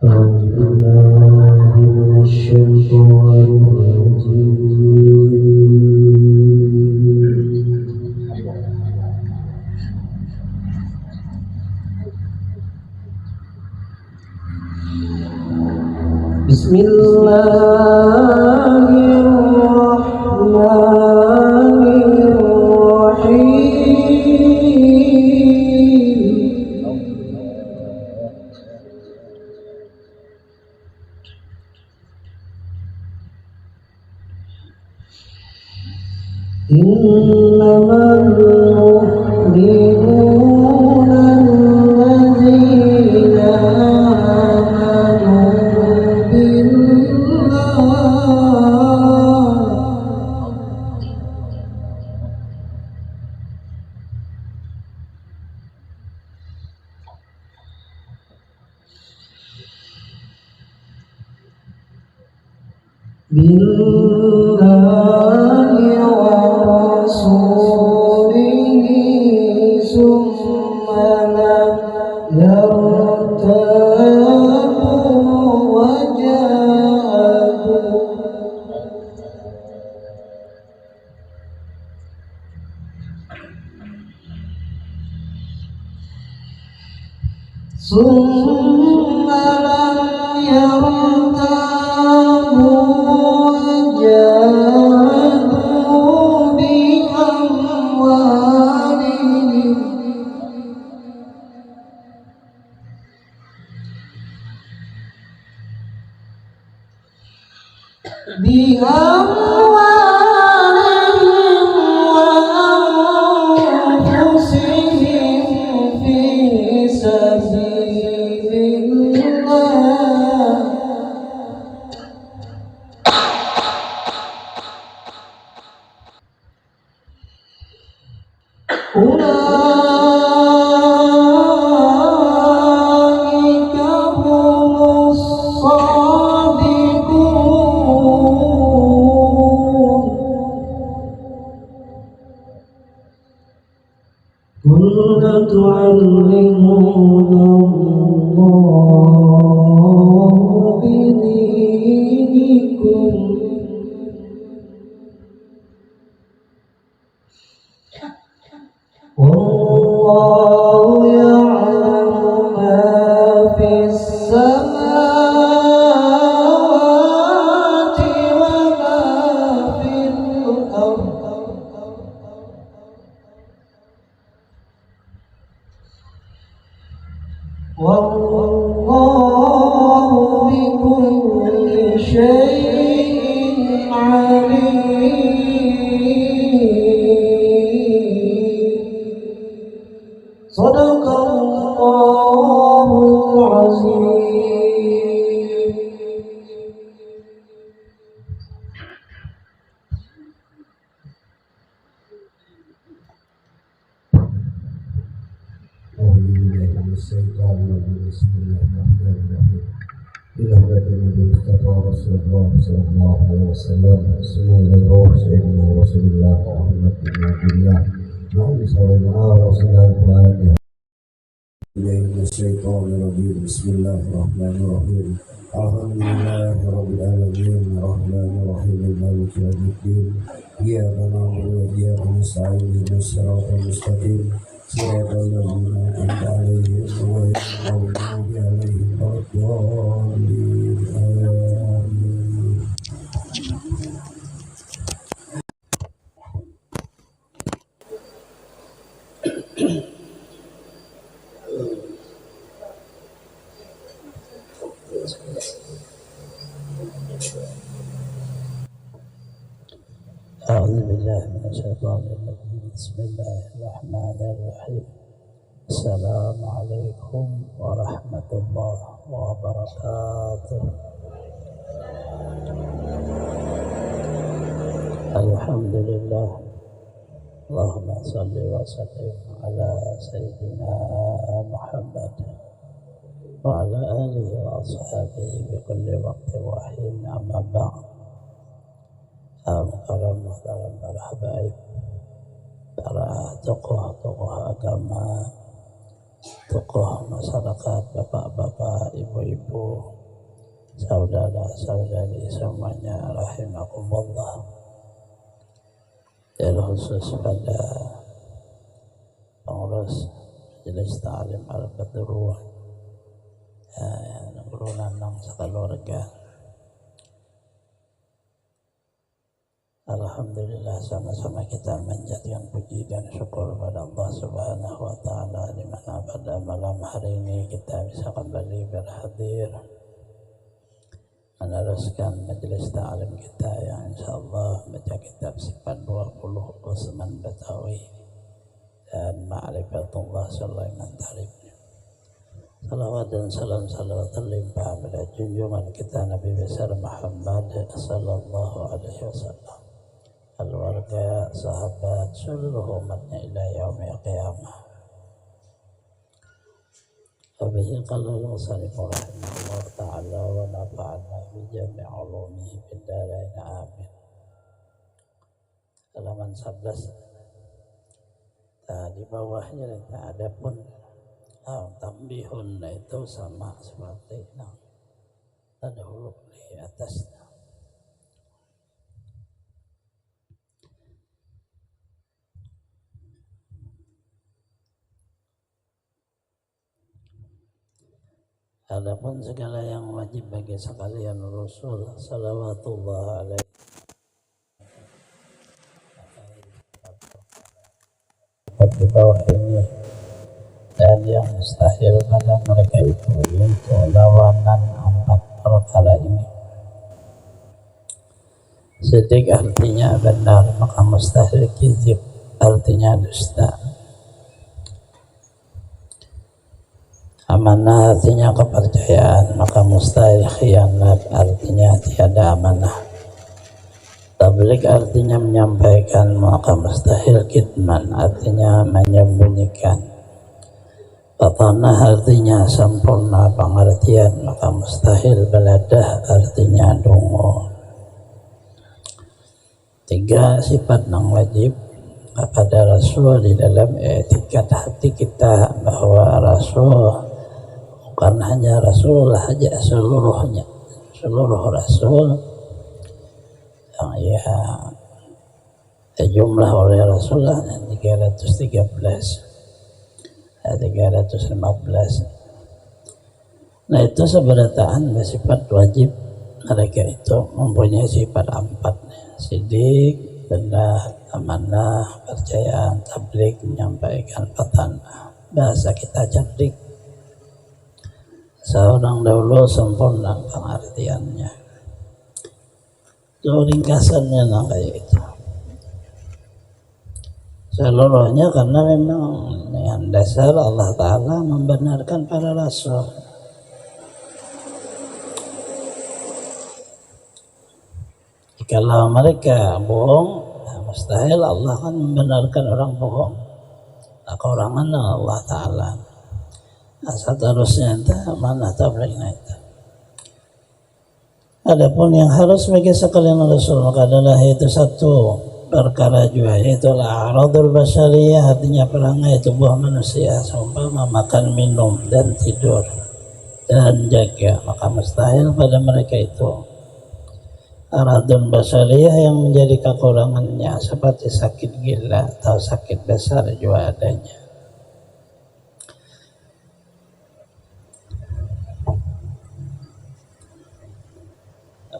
أعوذ بالله من الشيطان الرجيم بسم الله الرحمن الرحيم إنما المؤمنون الذين آمنوا بالله ورسوله ثم لم يرتابوا وجاهدوا ثم لم يرتابوا وجاهدوا بأموالهم وأنفسهم في سبيل الله أولئك هم الصادقون قل تعلمون الله بدينكم والله يعلم ما في السماوات وما في الأرض والله بكل شيء عليم صدق الله العظيم. بسم الله الرحمن الرحيم. إلى هدى النبي المصطفى رسول الله صلى الله عليه وسلم. سمع الروح سيدنا رسول الله محمد بن عبد الله نعم صلى الله وسلم عليه. من الشيطان الرجيم. بسم الله الرحمن الرحيم. الحمد لله رب العالمين الرحمن الرحيم مالك يوم الدين إياك نعبد وإياك نستعين اهدنا الصراط المستقيم صراط الذين أنعمت عليهم غير المغضوب عليهم ولا الضالين آمين. أعوذ بالله من الشيطان الرجيم. بسم الله الرحمن الرحيم. السلام عليكم ورحمة الله وبركاته. الحمد لله. اللهم صل وسلم على سيدنا محمد وعلى آله وأصحابه بكل وقت وحين. أما بعد. Para habaib, para tokoh-tokoh agama tokoh masyarakat, bapak-bapak, ibu-ibu, saudara-saudari semuanya rahimakumullah. Khusus pada pengurus Majelis Ta'lim Al-Badruh Guru Nanang sekeluarga. Alhamdulillah, sama-sama kita menjadikan puji dan syukur kepada Allah Subhanahu wa Ta'ala, di mana pada malam hari ini kita bisa kembali berhadir meneruskan majelis ta'lim kita yang insyaallah baca kitab Sifat 20 Utsman Batawi dan Ma'rifatullah Sulaiman Tarib. Salawat dan salam terlimpah pada junjungan kita Nabi besar Muhammad sallallahu alaihi wasallam, keluarga, sahabat, seluruh umatnya ila yaumil qiyamah. Wabihi qala al-musannif rahimahullah ta'ala wa nafa'ana bi jami' ulumihi fid dharain amin. Halaman 11. Di bawahnya ada pun tambihun, itu sama seperti ada huruf di atasnya. Adapun segala yang wajib bagi sekalian Rasul salawatullah alaihi di bawah ini, dan yang mustahil pada mereka itu lawanan 4 perkara ini. Sidik artinya benar, maka mustahil kizib artinya dusta. Amanah artinya kepercayaan, maka mustahil khianat artinya tiada amanah. Tabligh artinya menyampaikan, maka mustahil kitman artinya menyembunyikan. Batanah artinya sempurna pengertian, maka mustahil beladah artinya dungu. 3 sifat yang wajib kepada Rasul di dalam etikat hati kita, bahwa Rasul bukan hanya Rasulullah saja, seluruh Rasul yang jumlah oleh Rasulullah 313, 315. Nah, itu seberataan sifat wajib mereka itu mempunyai sifat 4: sidik, benar, amanah, percayaan, tabligh, menyampaikan, batanah. Bahasa kita cerdik, seorang dahulu sempurna pengertiannya. Itu ringkasannya kayak itu. Seluruhnya karena memang yang dasar Allah Ta'ala membenarkan para Rasul. Kalau mereka bohong, mustahil Allah kan membenarkan orang bohong. Kekurangan Allah Ta'ala. Seterusnya itu mana tablighnya itu. Adapun yang harus bagi sekalian Rasul maka adalah itu satu perkara juga, yaitu al-a'radul basyariyah, artinya perangai tubuh manusia, seumpama makan, minum, dan tidur dan jaga. Maka mustahil pada mereka itu a'radul basyariyah yang menjadi kekurangannya, seperti sakit gila atau sakit besar juga adanya.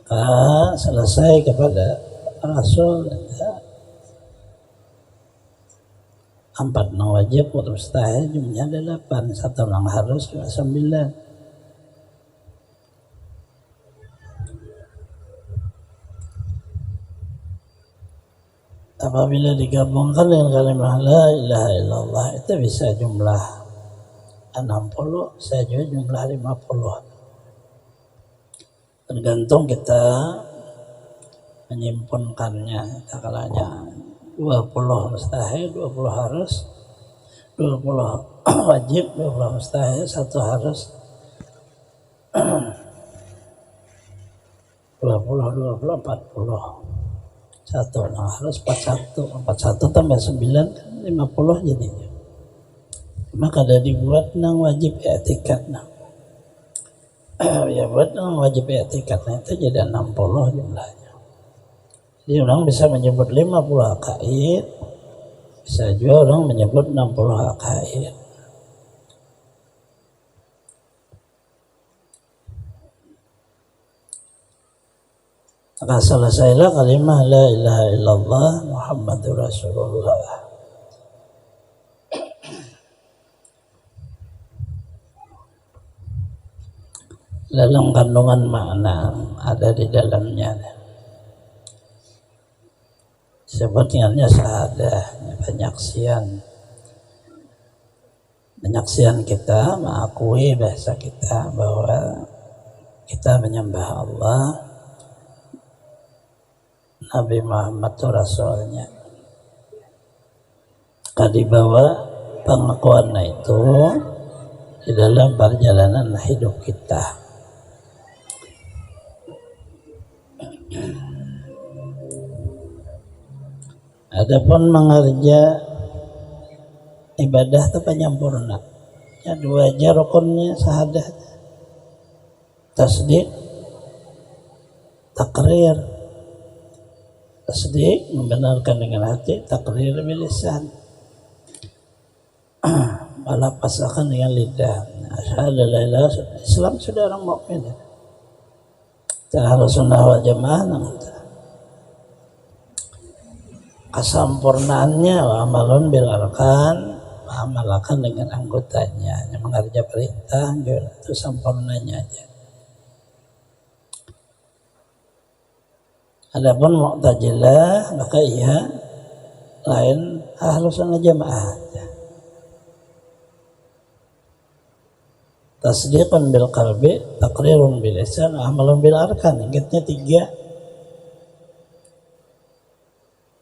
Maka selesai kepada Rasul 4 yang wajib, mustahil jumlahnya ada 8, 1 yang harus 9. Apabila digabungkan dengan kalimat la ilaha illallah, itu bisa jumlah 60, bisa juga jumlah 50. Tergantung kita menyimpunkannya. Kalanya 20 mustahil, 20 harus, 20 wajib, 20 mustahil, 1 harus, 20, 40, 1 harus, 41 tambah 9 kan 50 jadinya. maka ada dibuat nang wajib i'tikad nang ya buat nang wajib i'tikad itu jadi 60 jumlahnya. Jadi orang bisa menyebut 50 akaid, bisa juga orang menyebut 60 akaid. Maka selesailah kalimah la ilaha illallah Muhammadur Rasulullah. Dalam kandungan makna ada di dalamnya. Sebetulnya syahadah, penyaksian kita mengakui bahasa kita bahwa kita menyembah Allah, Nabi Muhammad itu Rasulnya. Maka dibawa pengakuan itu di dalam perjalanan hidup kita. Adapun mengerja ibadah itu penyempurna. Ya, 2 aja rukunnya syahadah. Tasdik, takrir. Tasdik membenarkan dengan hati, takrir bil lisan. Melapaskan dengan lidah. Asyhadu an la ilaha illallah. Islam sudah orang mukmin. Ahlu sunnah wal jamaah kesempurnaannya amalun bil arkan, amalkan dengan anggotanya, yang mengerja perintah itu sempurnanya aja. Adapun Mu'tazilah maka ia lain ahlu sunnah jamaah. Tasdiqun bil qalbi, taqrirun bil lisan, amalun bil arkan. Ingatnya 3.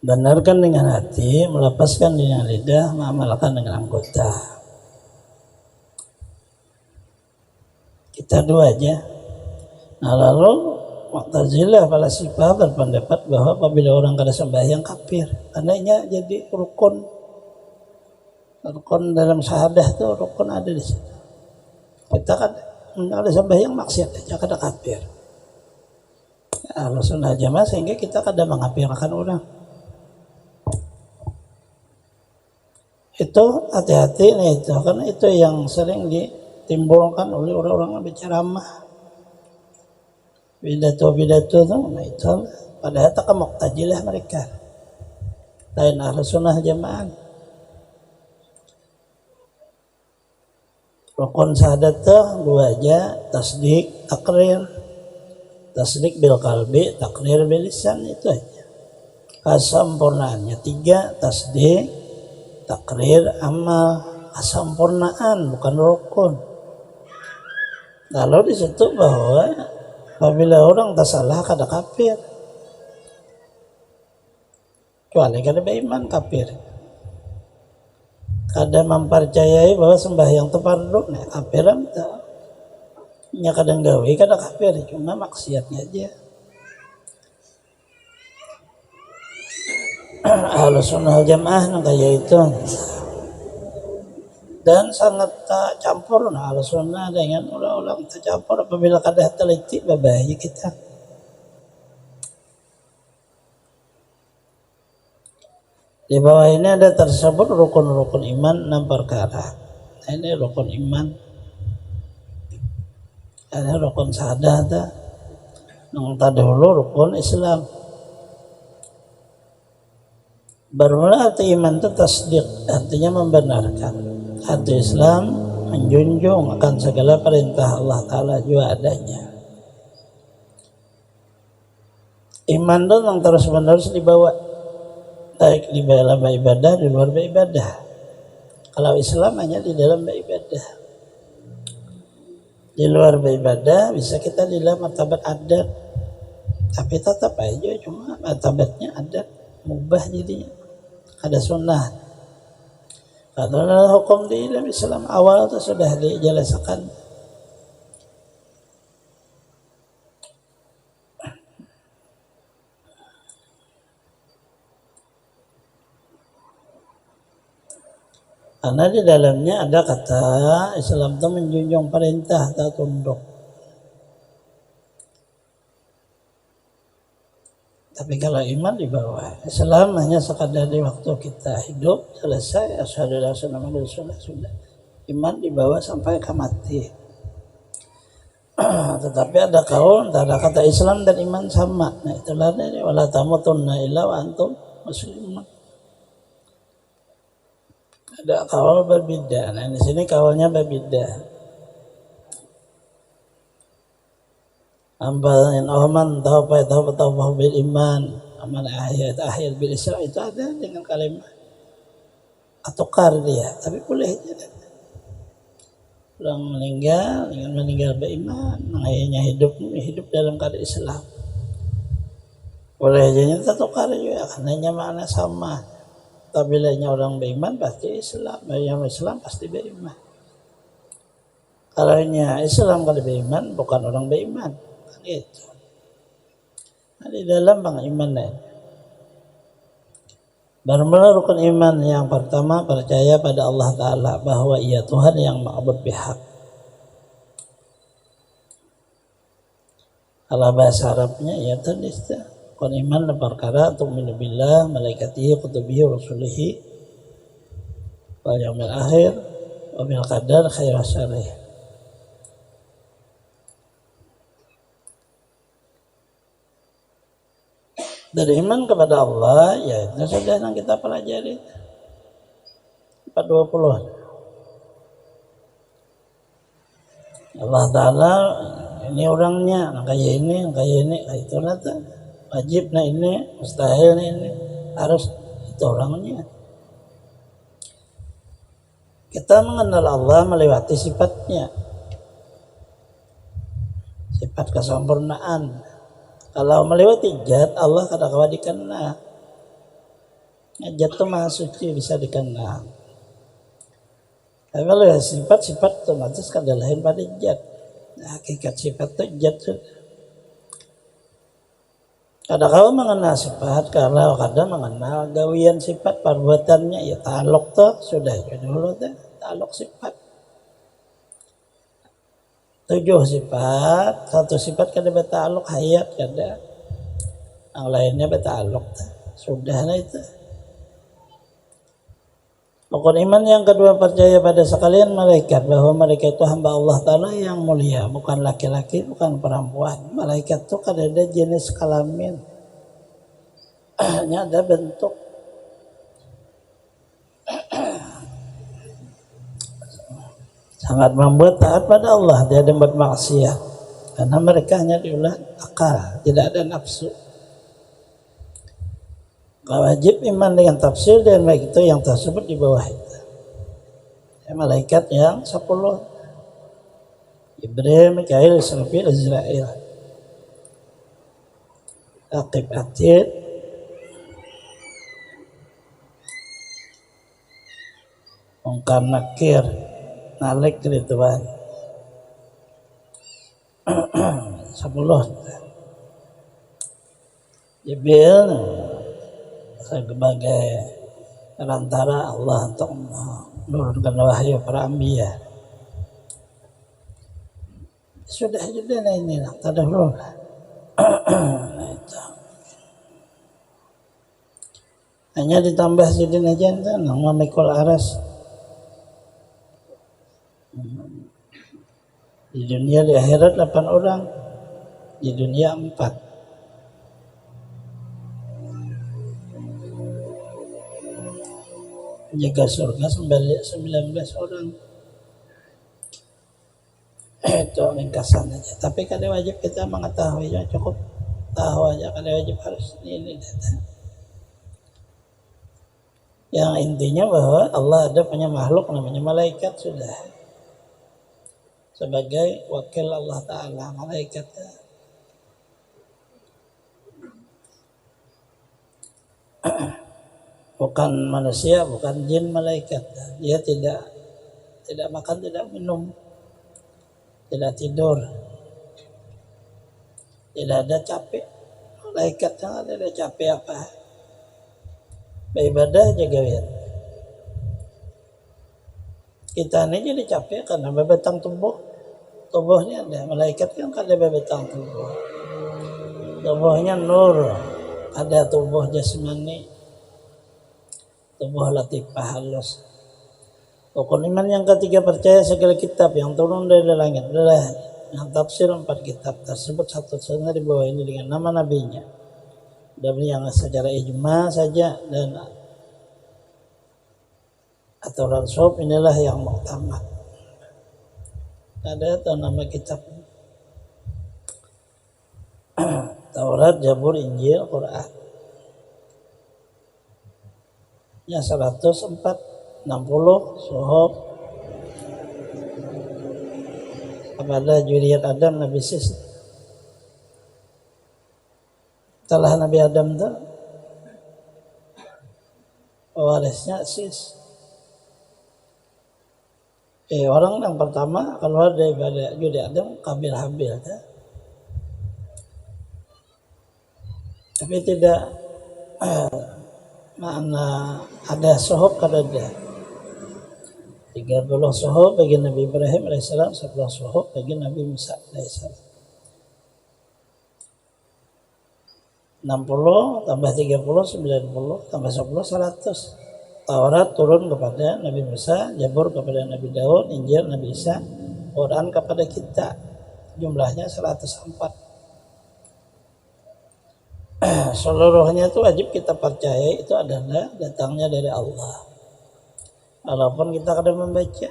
Benarkan dengan hati, melepaskan dengan lidah, mengamalkan dengan anggota. Kita 2 aja. Nah lalu Mu'tazilah falasifah berpendapat bahwa apabila orang kada sembahyang kafir, tandanya jadi rukun dalam syahadah itu rukun ada di situ. Kita kan ada sembahyang maksiat aja kada kafir. Ahlu sunnah jamaah sehingga kita kada mengkafirkan orang. Itu hati-hati nih itu, karena itu yang sering ditimbulkan oleh orang-orang yang berceramah. Pidato-pidato itu, nah itu padahal tak Mu'tazilah mereka. Lain ahlu sunnah jamaah. Rukun syahadat itu 2 aja, tasdik, takrir. Tasdik bil qalbi, takrir bil lisan, itu aja. Kesempurnaannya 3, tasdik, takrir, amal. Kesempurnaan bukan rukun. Lalu di situ bahwa apabila orang tak salah kada kafir, kecuali kada beriman kafir, kada mempercayai bahwa sembahyang itu fardu, nah kafir tak. Nya kadang gawe kada kafir, cuma maksiatnya aja. Ahlus sunnah wal jamaah kayak itu. Dan sangat tak campur ahlus sunnah dengan orang-orang tak campur. Apabila kada teliti berbahaya kita. Di bawah ini ada tersebut rukun-rukun iman 6 perkara. Nah, ini rukun iman. Ada rukun syahadah, ada yang dahulu rukun Islam. Bermula arti iman itu tasdik, artinya membenarkan. Arti Islam menjunjung akan segala perintah Allah Ta'ala juga adanya. Iman itu yang terus-menerus dibawa, baik di dalam ibadah, di luar ibadah. Kalau Islam hanya di dalam ibadah. Di luar beribadah bisa kita di dalam martabat adat, tapi tetap aja cuma martabatnya adat, mubah jadinya, ada sunnah. Karena hukum di dalam Islam awal itu sudah dijelaskan. Karena di dalamnya ada kata Islam itu menjunjung perintah atau tunduk. Tapi kalau iman di bawah, Islam hanya sekadar di waktu kita hidup selesai, asyhadu alla ilaha illallah sudah. Iman di bawah sampai ke mati. Tetapi ada kaul antara kata Islam dan iman sama. Nah itulah ini wala tamutunna illa wa antum muslimun. Ada kaul berbeda. Nah di sini kaulnya berbeda. Ambalan man taubat bil iman, amal akhir bil isra, itu ada dengan kalimat atukar dia, tapi boleh aja. Orang meninggal dengan meninggal beriman, akhirnya hidup dalam keadaan Islam. Boleh aja atukar juga, karena makna sama. Apabila orang beriman pasti Islam, yang Islam pasti beriman. Kalau Islam kalau beriman bukan orang beriman. Itu. Nah, di dalam bang iman lain. Bermula rukun iman yang pertama percaya pada Allah Ta'ala bahwa ia Tuhan yang ma'bud bihaq. Kalau bahasa Arabnya ya tulis rukun iman perkara tu'minu billah malaikatihi kutubihi rasulihi wal yaumil akhir wa bil qadar khair wa syarih. Dari iman kepada Allah, ya itu sudah yang kita pelajari 420. Allah Ta'ala ini orangnya, kayak ini, kayak itu nanti wajib, nah ini mustahil, ini harus itu orangnya. Kita mengenal Allah melewati sifatnya, sifat kesempurnaan. Kalau melewati zat Allah kadang-kadang dikenal. Zat itu maha suci bisa dikenal. Tapi kalau ya sifat-sifat otomatis kadang lain pada zat. Nah, hakikat sifat itu zat. Kadang-kadang mengenal sifat, kalau kadang mengenal gawian sifat perbuatannya ya ta'alluq tuh sudah dulu tuh ta'alluq sifat. 7 sifat, satu sifat kada bertakluk hayat kada, yang lainnya bertakluk sudah itu. Rukun iman yang kedua percaya pada sekalian malaikat, bahwa mereka itu hamba Allah Ta'ala yang mulia, bukan laki-laki, bukan perempuan. Malaikat itu kada ada jenis kelamin, hanya ada bentuk. Sangat membuat taat pada Allah, dia membuat maksiat karena mereka hanya diulah akal, tidak ada nafsu. Wajib iman dengan tafsir dan baik itu yang tersebut di bawah itu. Ya, malaikat yang 10, Jibril, Mikail, Israfil, Azrail, Aqib, Atid, Munkar, Nakir, Malik, Ridwan. 10. Jibril sebagai perantara Allah untuk menurunkan wahyu para anbiya. Sudah nah ini lah, tak ada belum. Hanya ditambah sidin aja nama Mikul Aras. Di dunia, di akhirat 8 orang, di dunia 4. Jaga surga 19 orang. Itu ringkasan aja. Tapi kada wajib kita mengetahuinya, cukup tahu aja, kada wajib harus ini data. Yang intinya bahwa Allah ada punya makhluk namanya malaikat sudah. Sebagai wakil Allah Ta'ala, malaikat. Bukan manusia, bukan jin, malaikat. Dia tidak makan, tidak minum, tidak tidur, tidak ada capek. Malaikat yang ada capek apa? Beribadah jaga wiat. Kita ini jadi capek karena bebetang tubuhnya ada. Malaikat kan kada bebetang tubuhnya nur, ada tubuh jasmani, tubuh latifah halus. Rukun iman yang ketiga, percaya segala kitab yang turun dari langit adalah yang tafsir 4 kitab tersebut satu saja di bawah ini dengan nama nabinya. Dan yang secara ijma saja dan aturan sahab inilah yang muktamad. Ada atau nama kitab Taurat, Zabur, Injil, Quran. Ya 160 sahab kepada zuriat Adam Nabi Sis. Setelah Nabi Adam itu pewarisnya Sis. Orang yang pertama keluar daripada zuriat Adam Qabil Habil ya. Tapi tidak makna ada sahab kada ada. 30 sahab bagi Nabi Ibrahim alaihissalam, 10 sahab bagi Nabi Musa alaihissalam. 60 tambah 30 90 tambah 10 100. Taurat turun kepada Nabi Musa, Zabur kepada Nabi Daud, Injil Nabi Isa, Quran kepada kita. Jumlahnya 104. Seluruhnya itu wajib kita percaya itu adalah datangnya dari Allah. Walaupun kita kadang membaca,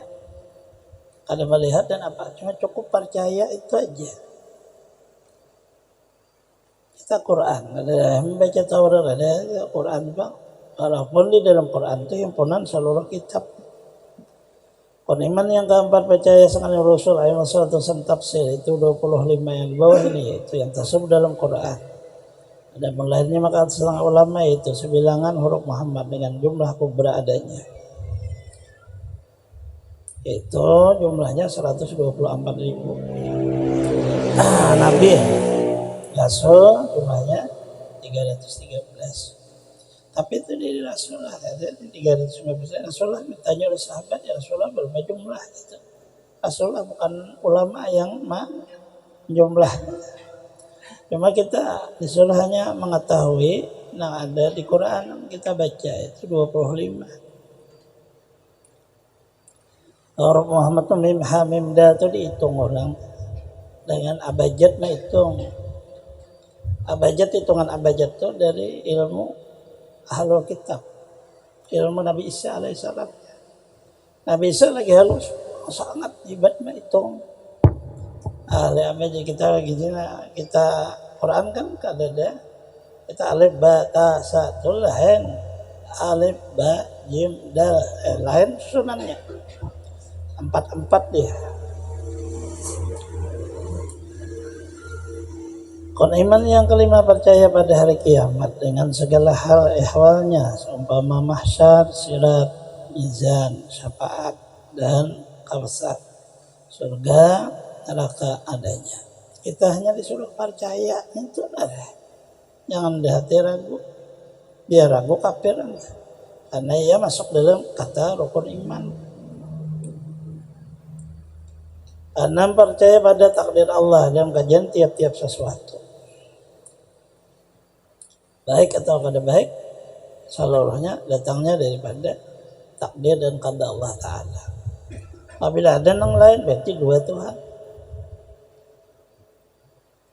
kadang melihat dan apa, cuma cukup percaya itu aja. Kita Quran, ada membaca Taurat, ada Quran bang. Walaupun di dalam Quran itu himpunan seluruh kitab. Iman yang keempat, percaya sekali Rasul ayat suatu tafsir itu 25 yang di bawah ini, yaitu yang tersebut dalam Quran. Ada lainnya maka setengah ulama itu sebilangan huruf Muhammad dengan jumlah kubra adanya. Itu jumlahnya 124.000. Nabi Rasul jumlahnya 313. Tapi itu dari Rasulullah, ada 315. Rasulullah bertanya oleh sahabat, ya Rasulullah berapa jumlah itu? Rasulullah bukan ulama yang jumlah. Cuma kita disuruh hanya mengetahui yang ada di Quran, kita baca itu 25. Huruf Muhammad mim ha mim da itu dihitung orang dengan abjad hitung. Abjad, hitungan abjad itu dari ilmu Ahlul Kitab, ilmu Nabi Isa alaihissalam. Nabi Isa lagi halus, sangat hebat hitung. Ahli abjad kita kita Quran kan ada kita alif ba ta sa tul lain alif ba jim dal lain sunannya 4 dia. Iman yang kelima, percaya pada hari kiamat dengan segala hal ehwalnya, seumpama mahsyar, sirat, mizan, syafaat dan kausar, surga, neraka adanya. Kita hanya disuruh percaya itu ada. Jangan di hati ragu. Dia ragu kafir, karena ia masuk dalam kata rukun iman. 6, percaya pada takdir Allah dalam kajian tiap-tiap sesuatu, baik atau kada baik, seluruhnya datangnya daripada takdir dan qada Allah Ta'ala. Apabila ada yang lain berarti dua Tuhan.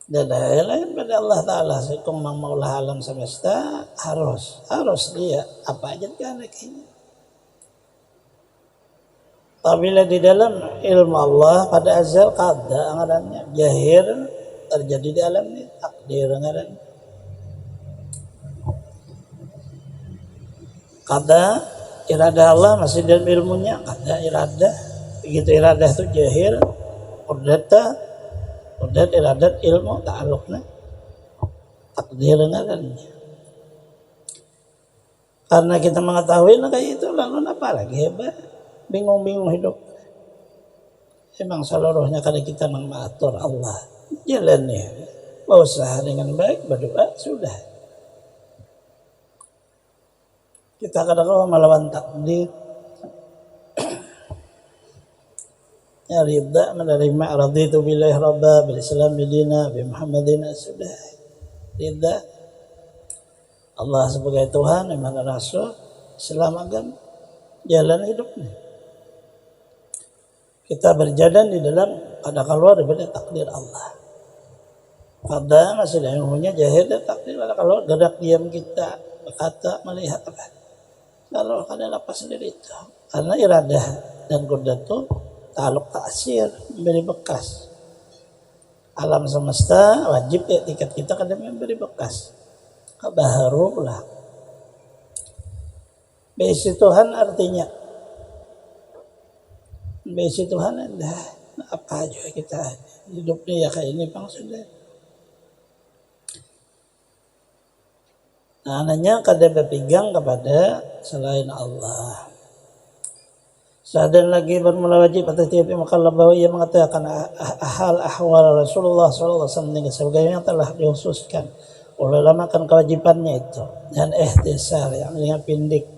Dan lain pada Allah Ta'ala. Sekum maulah alam semesta, harus dia apa aja kan kayaknya. Apabila di dalam ilmu Allah pada azal qada ngarannya, jahir terjadi di alamnya, takdir ngarannya. Qada iradah Allah masih dalam ilmunya, qada iradah. Begitu iradah itu jahir, udat iradat ilmu ta'alluqna takdir ngarannya. Karena kita mengetahui kayak itu, lalu apa lagi hebat? Bingung-bingung hidup. Emang seluruhnya karena kita mengatur Allah. Jalannya berusaha dengan baik, berdoa, sudah. Kita kadang-kadang melawan takdir. Ya ridha menerima raditu billahi rabba bil islam bidina bi Muhammadin sudah ridha Allah sebagai Tuhan, iman Rasul, Islam agama, jalan hidupnya. Kita berjalan di dalam ada keluar daripada takdir Allah. Pada masih ada ilmunya jahil dan takdir ada keluar gerak diam kita berkata melihat apa. Kalau ada lapas sendiri itu karena iradah dan kudrat itu taluk taksir memberi bekas. Alam semesta wajib ya tiket kita kadang memberi bekas. Kabaharu lah. Besi Tuhan artinya besi Tuhan dah apa aja kita hidupnya ya kayak ini bang sudah. Nah, nanya kada berpegang kepada selain Allah. Sadan lagi bermula wajib atas tiap mukallaf bahwa ia mengatakan hal ahwal Rasulullah SAW sebagai yang telah dihususkan oleh ulama kan kewajibannya itu dan ihtisar yang dengan pindik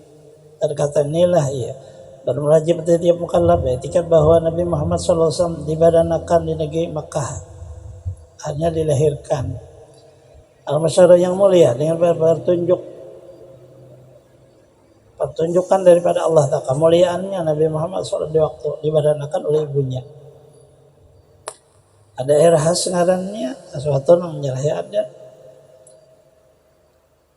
terkata inilah ia bermula wajib atas tiap mukallaf etikat bahwa Nabi Muhammad SAW dibadanakan di negeri Makkah hanya dilahirkan al-masyarah yang mulia dengan pertunjukan daripada Allah Ta'ala kemuliaannya Nabi Muhammad SAW di waktu dibadanakan oleh ibunya. Ada air khas ngarannya sesuatu yang menyalahi adat.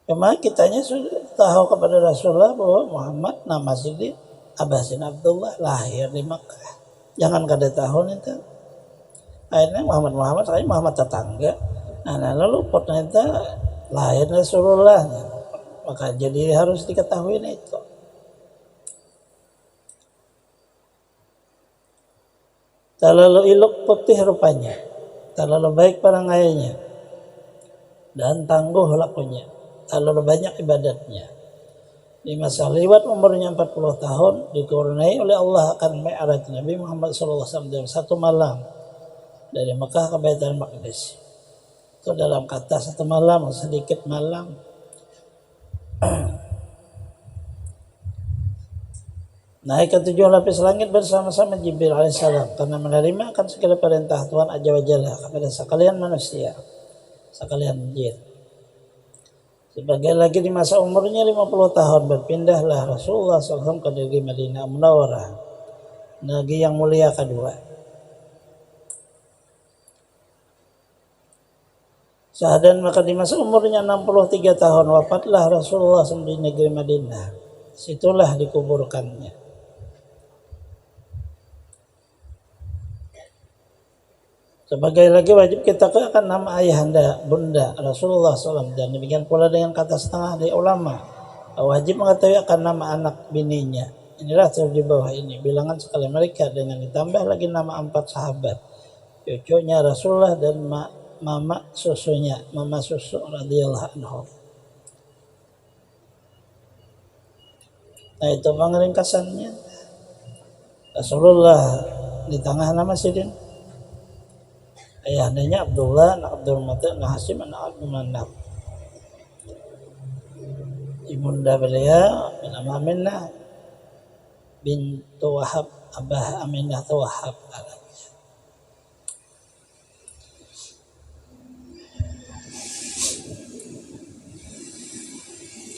Cuma kitanya sudah tahu kepada Rasulullah bahwa Muhammad nama Sidi Abbasin Abdullah lahir di Makkah. Jangan kada tahun itu. Akhirnya Muhammad saya Muhammad tetangga. Nah lalu ternyata lahir Rasulullah. Maka jadi harus diketahui itu. Terlalu ilok putih rupanya, terlalu baik perangainya, dan tangguh lakunya, terlalu banyak ibadatnya. Di masa lewat umurnya 40 tahun dikurniai oleh Allah akan mi'raj Nabi Muhammad SAW dalam satu malam dari Mekah ke Baitul Maqdis. Itu dalam kata satu malam, sedikit malam. Naik ke 7 lapis langit bersama-sama Jibril alaihissalam karena menerima akan segala perintah Tuhan Azza wa Jalla kepada sekalian manusia, sekalian jin. Sebagai lagi di masa umurnya 50 tahun berpindahlah Rasulullah SAW ke negeri Madinah Munawwarah, negeri yang mulia kedua. Sahadan maka di masa umurnya 63 tahun wafatlah Rasulullah SAW di negeri Madinah. Situlah dikuburkannya. Sebagai lagi wajib kita akan nama ayahanda, bunda Rasulullah SAW dan demikian pula dengan kata setengah dari ulama wajib mengetahui akan nama anak bininya. Inilah di bawah ini bilangan sekali mereka dengan ditambah lagi nama 4 sahabat, cucunya Rasulullah dan mama susunya, mama susu radhiyallahu anhu. Nah itu pengringkasannya. Rasulullah di tengah nama Sidin. Ayahnya Abdullah, anak Abdul Muttalib, anak Hasim, anak Abdul Manaf. Ibunda beliau bernama Aminah bintu Wahab, Abah Aminah Wahab.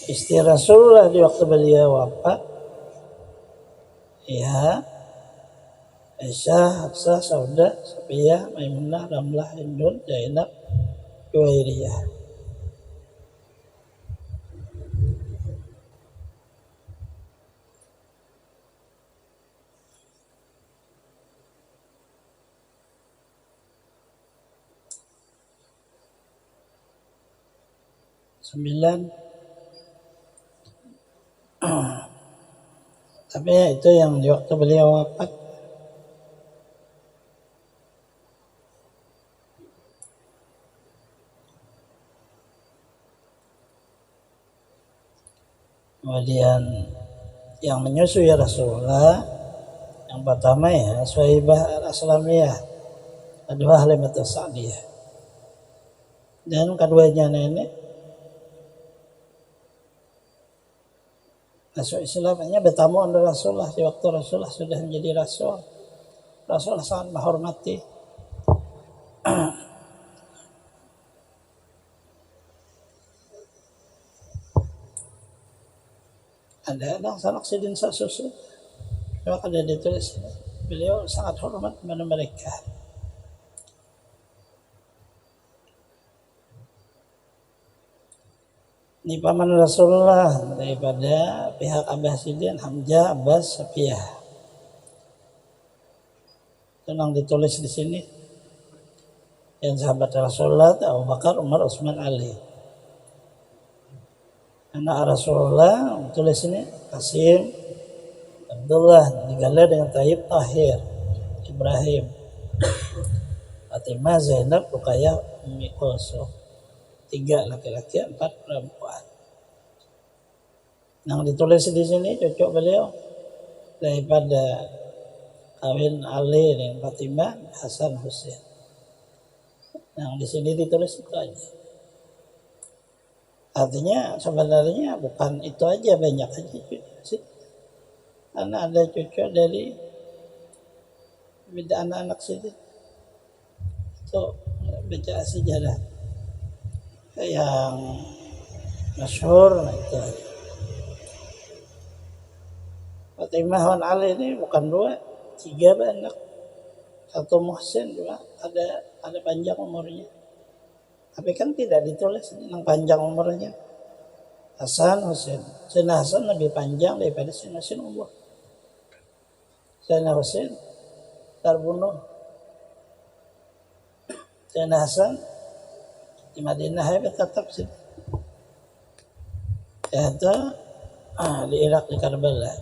Istri Rasulullah di waktu beliau wafat, ya, Aisyah, Hafsah, Saudah, Safiyah, Maimunah, Ramlah, Hindun, Zainab, Juwairiyah. Sembilan. Tapi itu yang di waktu beliau wafat. Kemudian yang menyusui Rasulullah yang pertama ya Suhaibah al-Aslamiyah, kedua Halimatus Sa'diyah, dan keduanya nenek masuk Islamnya bertamu dengan Rasulullah di waktu Rasulullah sudah menjadi Rasul. Rasulullah sangat menghormati. Ada sanak sidin sasusu, maka ada ditulis beliau sangat hormat kepada mereka. Ini paman Rasulullah daripada pihak Abbasidin, Hamzah, Abbas, Safiyah. Itu yang ditulis di sini. Yang sahabat Rasulullah Abu Bakar, Umar, Utsman, Ali. Anak Rasulullah tulis ini Qasim, Abdullah, digalar dengan Tayyib, Tahir, Ibrahim, Fatimah, Zainab, Ruqayyah, Ummi Kulsum. 3 laki-laki, 4 perempuan. Yang ditulis di sini cocok beliau daripada kawin Ali dengan Fatimah, Hasan, Husain. Yang di sini ditulis itu aja. Artinya sebenarnya bukan itu aja, banyak aja sih. Karena ada cucu dari beda anak-anak situ. Itu baca sejarah yang masyhur itu. Fatimah wan Ali ini bukan 2, 3 anak. 1 Muhsin, 2 ada panjang umurnya. Tapi kan tidak ditulis tentang panjang umurnya. Hasan, Husain. Sayyidina Hasan lebih panjang daripada Sayyidina Husain umur. Sayyidina Husain terbunuh. Sayyidina Hasan di Madinah tetap sih. Yaitu di Irak, di Karbala.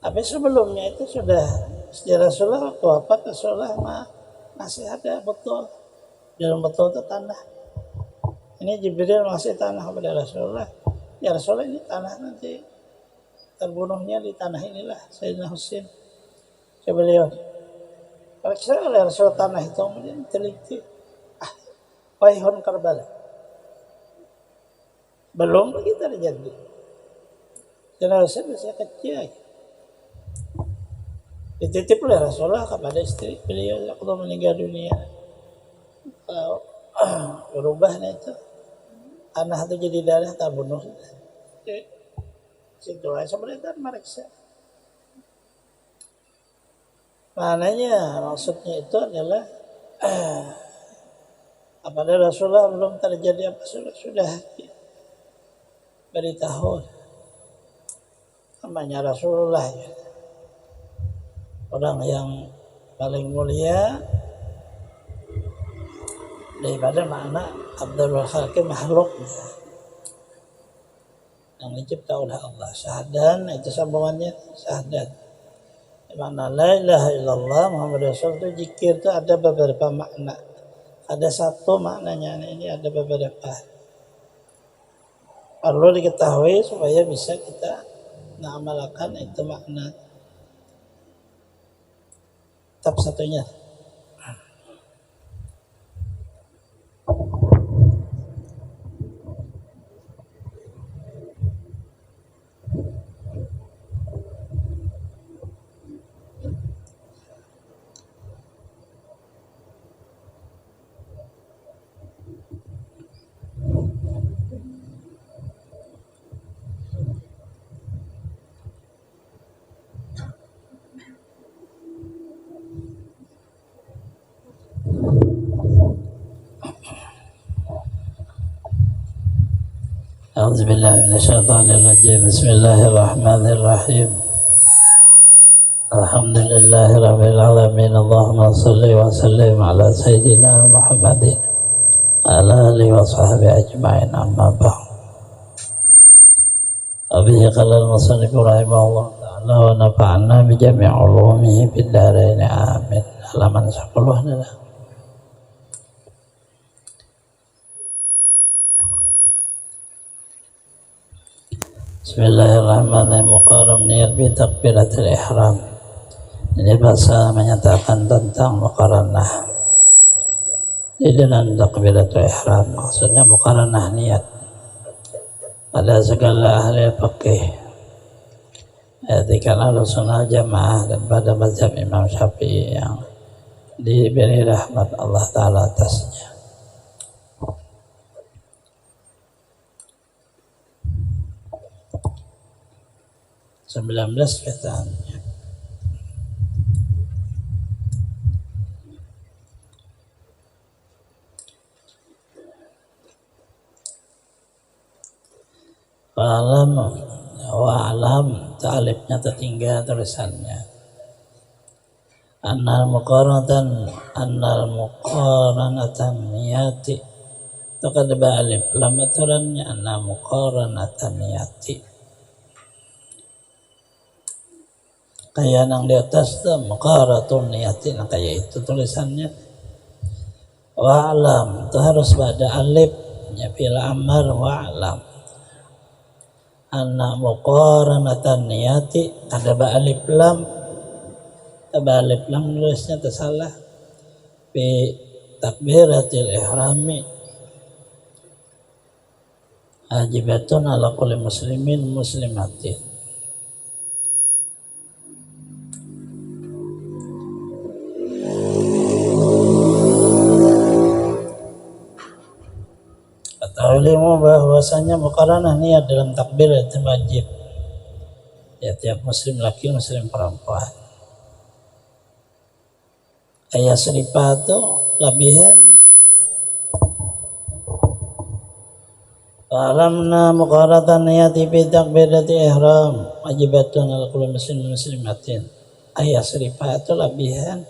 Tapi sebelumnya itu sudah sejarah Rasulullah waktu wafat Rasulullah masih ada betul. Dalam betul itu tanah. Ini Jibril masih tanah kepada Rasulullah. Ya Rasulullah, ini tanah nanti terbunuhnya di tanah inilah Sayyidina Husain. Coba lihat. Kalau saya oleh Rasulullah tanah itu kemudian teliti. Waihun Karbala. Belum lagi terjadi. Sayyidina Husain masih kecil. Dititip oleh Rasulullah kepada istri beliau waktu meninggal dunia. Berubahnya itu tanah itu jadi darah tak bunuh. Situ aja sebenarnya mereka. Maknanya maksudnya itu adalah apabila Rasulullah belum terjadi apa sudah beritahu namanya Rasulullah ya. Orang yang paling mulia daripada makna Abdul Hakim makhluk yang dicipta oleh Allah. Syahadan itu sambungannya syahadat. Makna la ilaha illallah Muhammad Rasul itu zikir itu ada beberapa makna. Ada satu maknanya, ini ada beberapa. Perlu diketahui supaya bisa kita mengamalkan itu makna. Tetap satunya. أعوذ بالله من الشيطان الرجيم بسم الله الرحمن الرحيم الحمد لله رب العالمين اللهم صل وسلم على سيدنا محمد على آله وصحبه أجمعين أما بعد وبه قال المصنف رحمه الله تعالى ونفعنا بجميع علومه في الدارين آمين halaman 10 adalah Bismillahirrahmanirrahim. Muqarram niat bi takbiratul ihram. Ini bahasa menyatakan tentang muqaranah. Di dalam takbiratul ihram maksudnya muqaranah niat. Pada segala ahli fikih etikan Ahlussunnah Jamaah dan pada mazhab Imam Syafi'i yang diberi rahmat Allah Ta'ala atasnya. Sembilan belas kataannya. Wa'alam ta'alifnya tertinggal tulisannya annal muqaranatan niyati itu kan alif lam aturannya annal muqaranatan niyati kayak yang di atas tuh muqaratun niyati, nah kayak itu tulisannya. Wa'alam itu harus pada alif ya fil amar wa'alam anna muqaranatan niyati ada alif lam nulisnya tersalah bi takbiratil ihrami ajibatun ala kulli muslimin muslimatin. Ketahuimu bahwasanya muqaranah niat dalam takbir itu wajib ya tiap muslim laki muslim perempuan. Ayat seripah itu lebihan. Alamna muqaranatan niyati fi takbirati ihram wajibatun ala kulli muslimin muslimatin. Ayat seripah itu lebihan.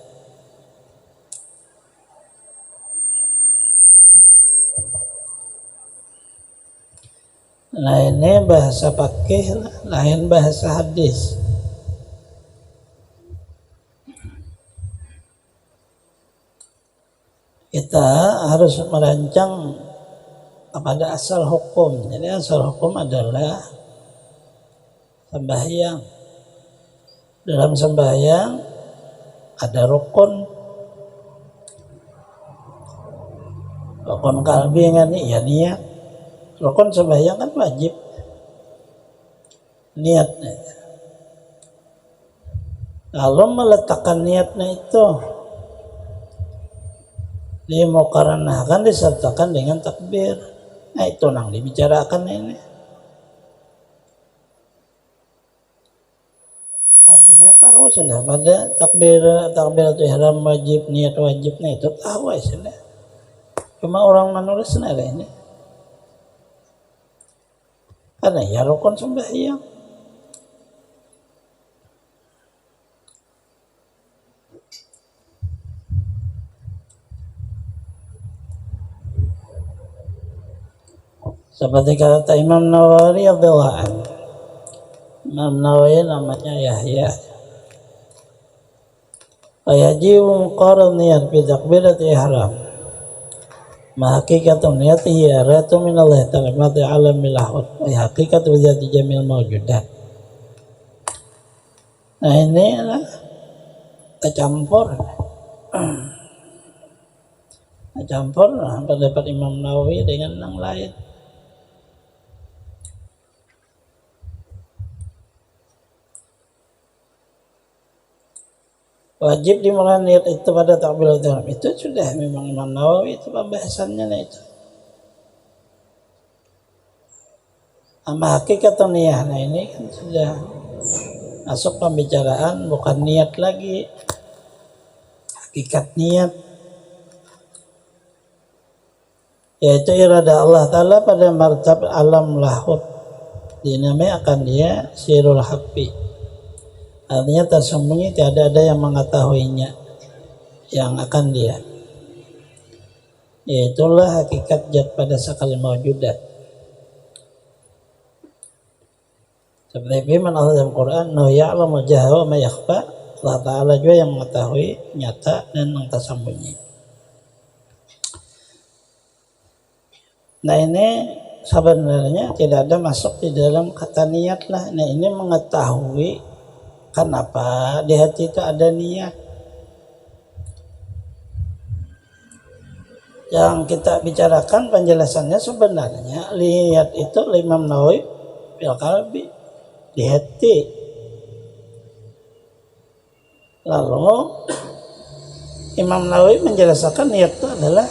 Nah ini bahasa fikih, lain bahasa hadis. Kita harus merancang kepada asal hukum. Jadi asal hukum adalah sembahyang. Dalam sembahyang ada rukun kalbi kan ya niat. Rukun sembahyang kan wajib niatnya. Kalau meletakkan niatnya itu dimuqaranahkan disertakan dengan takbir. Nah itu yang dibicarakan ini. Artinya tahu sudah pada takbiratul ihram wajib, niat wajibnya itu tahu sudah. Cuma orang menulisnya ini. Karena ya rukun sembahyang. Seperti kata Imam Nawawi radhiyallahu anhu. Imam Nawawi namanya Yahya. Wajibu muqaran niyat bi takbirati ihram. Ma hakikatun niyatihi aratu min Allah ta'ala mati alamil lahud. Wa hakikatu dzati jamil mawjudat. Nah ini lah kecampur pendapat Imam Nawawi dengan yang lain. Wajib dimulai niat itu pada takbiratul ihram itu sudah memang Imam Nawawi itu pembahasannya itu. Ama hakikat niat, nah ini kan sudah masuk pembicaraan bukan niat lagi, hakikat niat yaitu irada Allah Ta'ala pada martab alam lahud dinamai akan dia sirul haqqi. Artinya tersembunyi, tidak ada yang mengetahuinya yang akan dia. Yaitulah hakikat zat pada sakal mawjudat. Seperti firman Allah dalam Quran, "No ya'lamu jahra wa ma yakhfa." Allah Ta'ala juga yang mengetahui nyata dan yang tersembunyi. Nah ini sebenarnya tidak ada masuk di dalam kata niat lah. Nah ini mengetahui kenapa di hati itu ada niat. Yang kita bicarakan penjelasannya sebenarnya niat itu Imam Nawawi fil qalbi di hati. Lalu Imam Nawawi menjelaskan niat itu adalah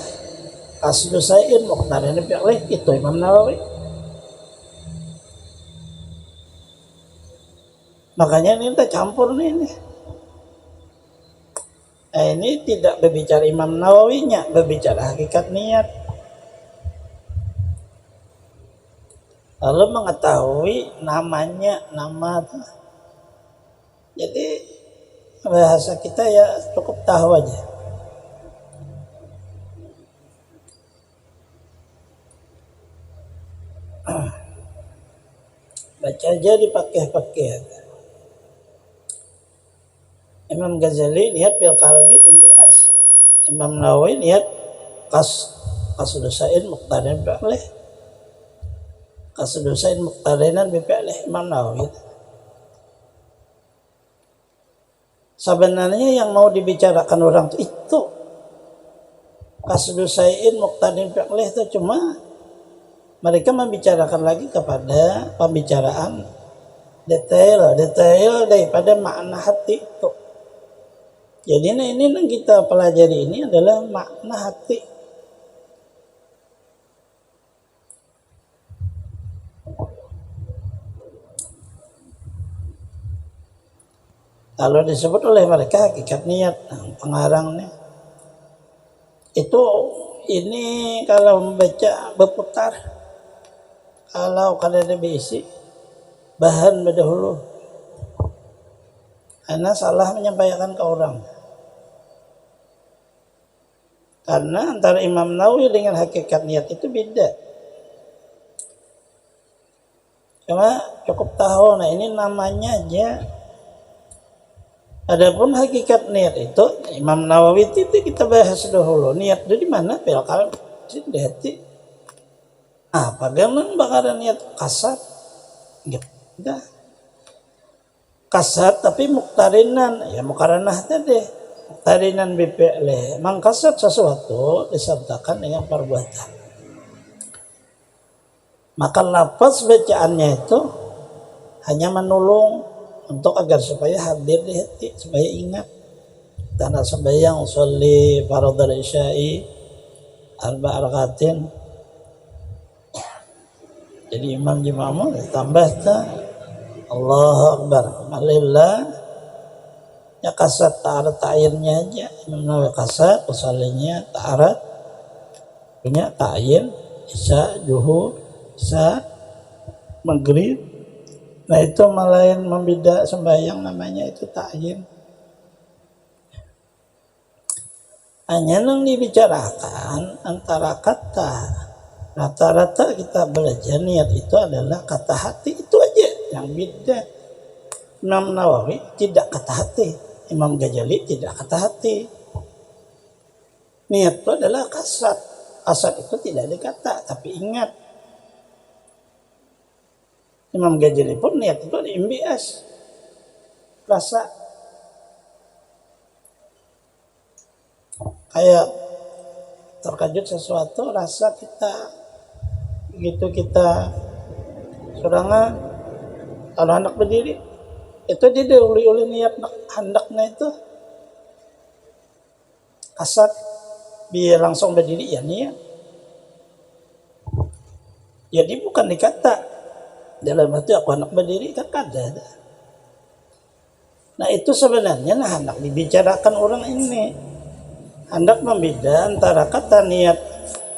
qasdu syai'in muqtarin bi fi'lih. Itu Imam Nawawi. Makanya ini kita campur nih ini. Ini tidak berbicara Imam Nawawinya, berbicara hakikat niat. Lalu mengetahui namanya, nama. Jadi bahasa kita ya cukup tahu aja. Baca aja dipakai-pakai. Imam Ghazali lihat bil qalbi imbias. Imam Nawawi lihat qasdu syai'in muqtarin bi fi'lih. Qasdu syai'in muqtarinan bi fi'lih Imam Nawawi. Sebenarnya yang mau dibicarakan orang itu qasdu syai'in muqtarin bi fi'lih itu cuma mereka membicarakan lagi kepada pembicaraan detail daripada makna hati itu. Jadi ini yang kita pelajari ini adalah makna hati. Kalau disebut oleh mereka hakikat niat, pengarangnya itu ini kalau membaca berputar, kalau kada berisi bahan berdahulu, karena salah menyampaikan ke orang. Karena antara Imam Nawawi dengan hakikat niat itu beda. Cuma cukup tahu, nah ini namanya aja. Adapun hakikat niat itu Imam Nawawi itu kita bahas dahulu. Niat itu di mana? Bil qalbi, di hati. Bagaimana bakaran niat kasat? Gitu. Kasat tapi muktarinan, ya mukaranah tadi. Muktarinan bi fi'lih. Mangkasat sesuatu disertakan dengan perbuatan. Maka lafaz bacaannya itu hanya menolong untuk agar supaya hadir di hati, supaya ingat. Karena sembahyang sholli fardhu isya'i arba' rakaatin. Jadi imam jimamu tambah Allahu Akbar. Alhamdulillah. Ya kasat ta'arat ta'yinnya aja. Imam Nawawi kasat, usalinya ta'arat. Punya ta'yin, isya, juhur, isya, maghrib. Nah itu malayan membeda sembahyang namanya itu ta'yin. Hanya yang dibicarakan antara kata. Rata-rata kita belajar niat itu adalah kata hati, itu aja yang beda. Imam Nawawi tidak kata hati, Imam Ghazali tidak kata hati. Niat itu adalah kasat. Kasat itu tidak ada kata, tapi ingat. Imam Ghazali pun niat itu ada imbias, rasa. Kayak terkejut sesuatu, rasa kita begitu kita sorangan. Kalau hendak berdiri itu dia diuli niat hendaknya itu kasat, biar langsung berdiri ya niat. Jadi bukan dikata dalam arti aku hendak berdiri kan kada. Nah itu sebenarnya hendak dibicarakan orang ini, hendak membeda antara kata niat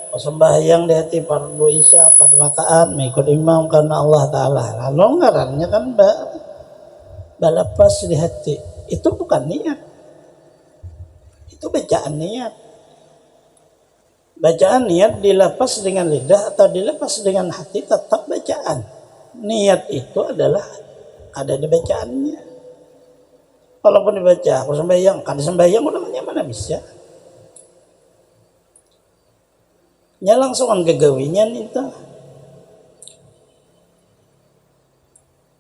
sembahyang di hati fardu isya 4 rakaat mengikut imam karena Allah Ta'ala. Lalu ngarannya kan balapas di hati. Itu bukan niat. Itu bacaan niat. Bacaan niat dilepas dengan lidah atau dilepas dengan hati tetap bacaan. Niat itu adalah ada di bacaannya. Walaupun dibaca aku sembahyang, kada sembahyang orangnya mana bisa. Nya langsungan kegawinya itu.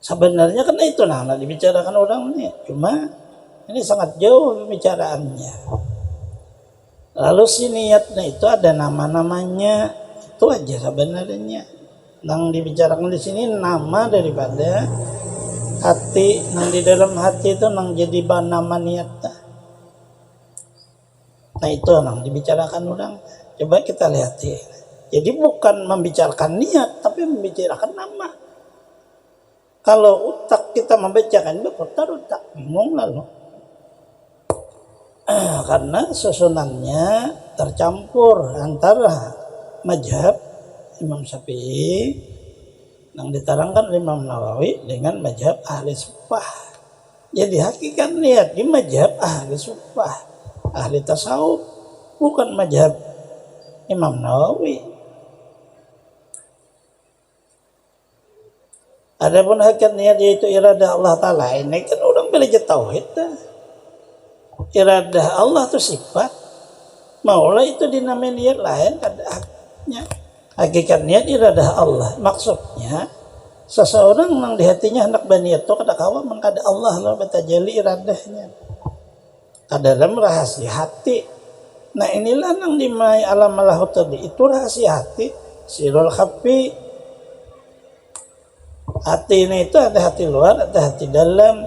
Sebenarnya kan itu dibicarakan orang ini. Cuma ini sangat jauh pembicaraannya. Lalu si niatnya itu ada nama-namanya. Itu aja sebenarnya. Yang dibicarakan di sini nama daripada hati nang di dalam hati itu nang jadi nama niat. Nah itu nang dibicarakan orang. Coba kita lihat ya. Jadi bukan membicarakan niat, tapi membicarakan nama. Kalau utak kita membacakan berputar utak, bingung lalu. Karena susunannya tercampur antara mazhab Imam Syafi'i yang diterangkan oleh Imam Nawawi dengan mazhab ahli sufah. Jadi hakikat niat di mazhab ahli sufah, ahli tasawuf, bukan mazhab Imam Nawawi. Adapun hakikat niat yaitu iradah Allah Ta'ala, ini kan orang belajar tauhid dah. Iradah Allah itu sifat, maulah itu dinamai niat lain ada haknya. Hakikat niat iradah Allah, maksudnya seseorang yang di hatinya hendak berniat itu kada kawa mengkada Allah lah bertajali iradahnya. Dalam rahasia hati. Nah inilah yang dimai alam malahut tadi, itu rahasia hati, sirul khafi. Hati ini itu ada hati luar, ada hati dalam.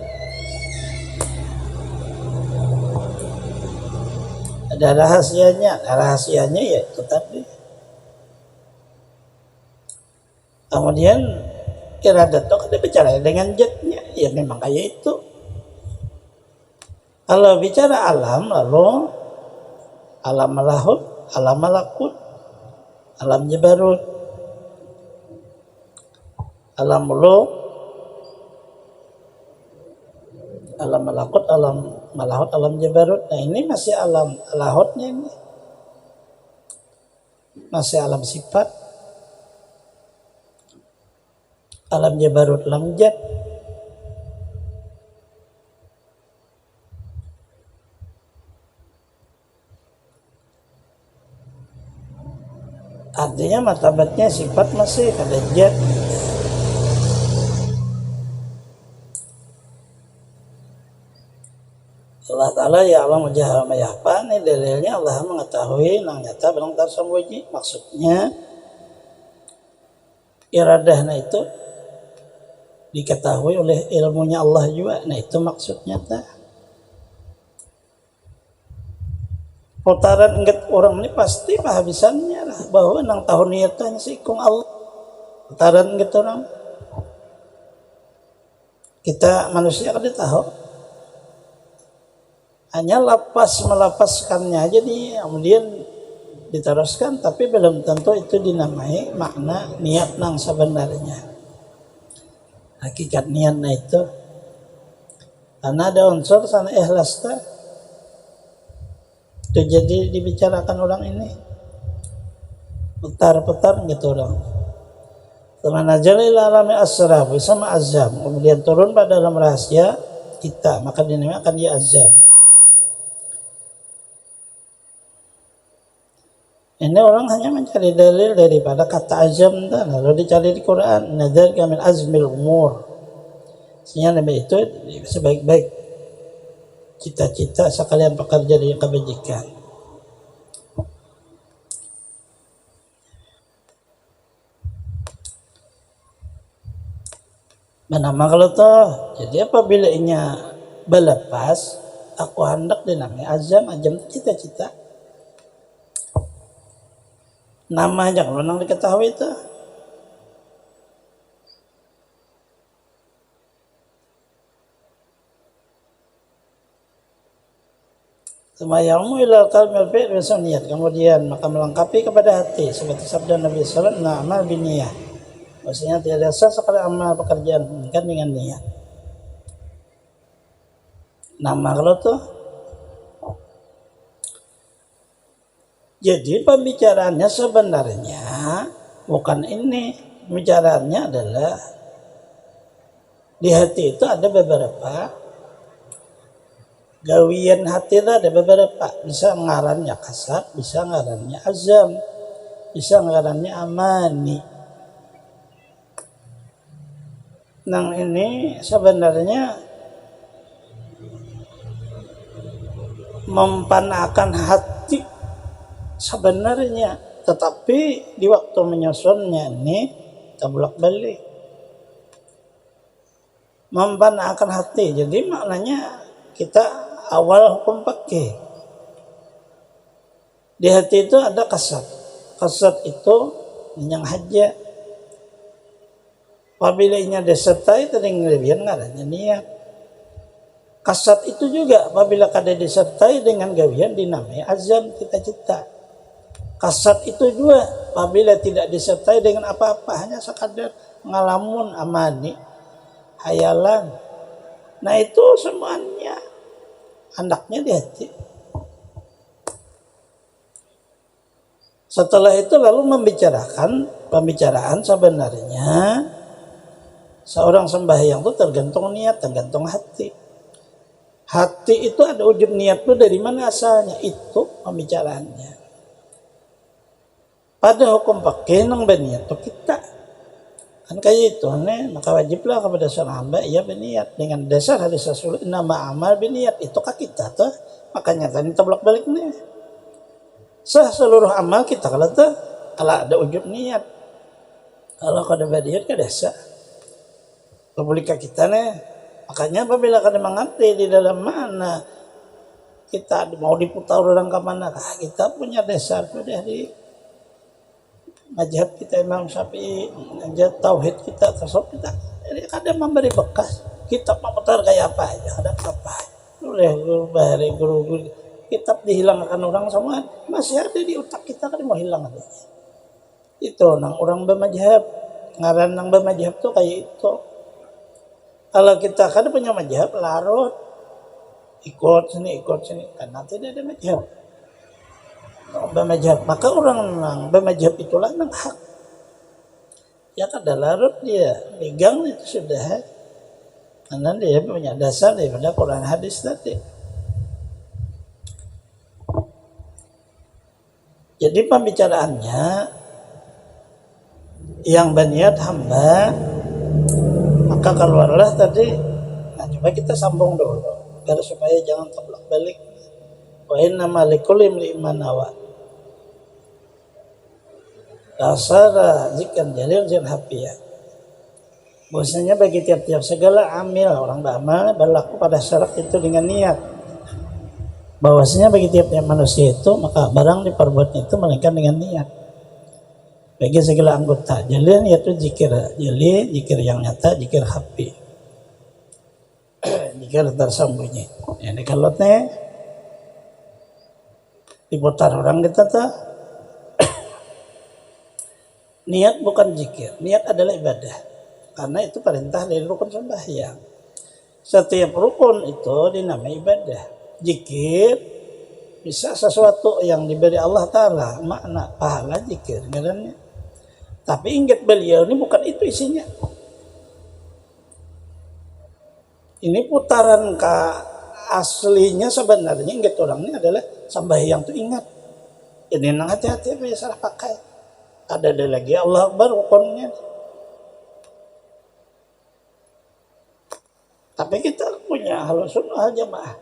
Ada rahasianya ya itu tadi. Kemudian iradat itu kada bicara dengan jatnya, ya memang kayak itu. Kalau bicara alam, lalu alam malahut, alam malakut, alam jabarut, alam muluk, alam malakut, alam malahut, alam jabarut. Nah ini masih alam malahutnya ini. Masih alam sifat. Alam jabarut, alam jad. Artinya martabatnya sifat masih kada jad. Allah Ta'ala ya Allah mujahal mayahpa, ini dalilnya Allah mengetahui nang nyata barang tarsambunyi. Maksudnya iradahnya itu diketahui oleh ilmunya Allah juga. Nah itu maksudnya tak. Putaran ingat orang ini pasti kehabisannya lah, bahwa nang tahun niatnya sikung Allah. Putaran ingat orang. Kita manusia kada tahu. Hanya melapaskannya aja kemudian diteruskan, tapi belum tentu itu dinamai makna niat nang sebenarnya. Hakikat niatnya itu karena ada unsur sana ikhlas itu jadi dibicarakan orang ini putar-putar gitu orang. Teman ajalil alami asraf sama azam, kemudian turun pada dalam rahasia kita, maka dinamakan dia azam. Ini orang hanya mencari dalil daripada kata azam, lalu dicari di Quran. Nadar min azmil umur. Sehingga Nabi itu sebaik-baik cita-cita sekalian pekerja di kebajikan. Menama kalau toh, jadi apabila inya belepas, aku hendak dinamai azam cita-cita. Nama aja kalau nang diketahui itu. Semayamu ila qalbil fi'l wa niat. Kemudian maka melengkapi kepada hati seperti sabda Nabi sallallahu alaihi wasallam, amal biniyah. Maksudnya tidak sah sekali amal pekerjaan kan dengan niat. Nama kalau tuh. Jadi pembicaraannya sebenarnya bukan ini. Pembicaraannya adalah di hati itu ada beberapa gawian hati, itu ada beberapa. Bisa ngarannya kasat, bisa ngarannya azam, bisa ngarannya amani. Nang ini sebenarnya mempanakan hati sebenarnya, tetapi di waktu menyusunnya ini kita bolak-balik. mempanahkan hati. Jadi maknanya kita awal hukum pakai. Di hati itu ada kasat. Kasat itu yang haja. Apabila inya disertai tadi ngelebihan ngaranya niat. Kasat itu juga apabila kada disertai dengan gawian dinamai azam cita-cita. Kasat itu juga apabila tidak disertai dengan apa-apa, hanya sekadar ngalamun amani, hayalan. Nah itu semuanya andaknya di hati. Setelah itu lalu pembicaraan sebenarnya seorang sembahyang itu tergantung niat, tergantung hati. Hati itu ada ujub niat itu dari mana asalnya? Itu pembicaraannya. Pada hukum pakai nang berniat itu kita. Kan kayak itu maka wajiblah kepada seorang hamba ia berniat dengan dasar hadis Rasul nama amal berniat itu kita tuh. Makanya tadi kita bolak-balik nih. Seluruh amal kita kalau ada ujub niat. Kalau kada berniat kada sah. Publika kita nih. Makanya apabila kada mengerti di dalam mana kita mau diputar orang ke mana, kita punya dasar sudah di mazhab kita Imam Syafi'i, mazhab tauhid kita, tasawuf kita. Jadi kadang memberi bekas. Kita memutar kayak apa aja, ada apa. Guru kitab dihilangkan orang semua masih ada di otak kita kan mau hilang adanya. Itu orang bermazhab, ngaran nang bermazhab tuh kayak itu. Kalau kita kan punya mazhab larut ikut sini karena tidak ada mazhab. Bermazhab, maka orang nang bermazhab itulah nang hak. Ya kada larut dia pegang itu sudah. Karena dia punya dasar daripada Quran hadis tadi. Jadi pembicaraannya yang berniat hamba, maka keluarlah tadi. Nah, coba kita sambung dulu agar supaya jangan terbalik balik. Wa inna malikul liman nawa. Dasar zikan jalil zin hafiyah. Bahwasanya bagi tiap-tiap segala amil orang beramal berlaku pada syarat itu dengan niat. Bahwasanya bagi tiap-tiap manusia itu maka barang diperbuatnya itu melainkan dengan niat. Bagi segala anggota jalil yaitu zikir jali, zikir yang nyata, zikir hafi, zikir tersembunyi. Ini kalau diputar orang kita tuh niat bukan zikir, niat adalah ibadah. Karena itu perintah dari rukun sembahyang. Setiap rukun itu dinamai ibadah. Zikir bisa sesuatu yang diberi Allah Ta'ala makna pahala zikir kadangnya. Tapi ingat beliau ini bukan itu isinya. Ini putaran ke aslinya sebenarnya ingat orangnya adalah sembahyang itu ingat. Ini nang hati-hati apa ya salah pakai. Ada lagi Allah Akbar rukunnya. Tapi kita punya halus sunnah jamaah.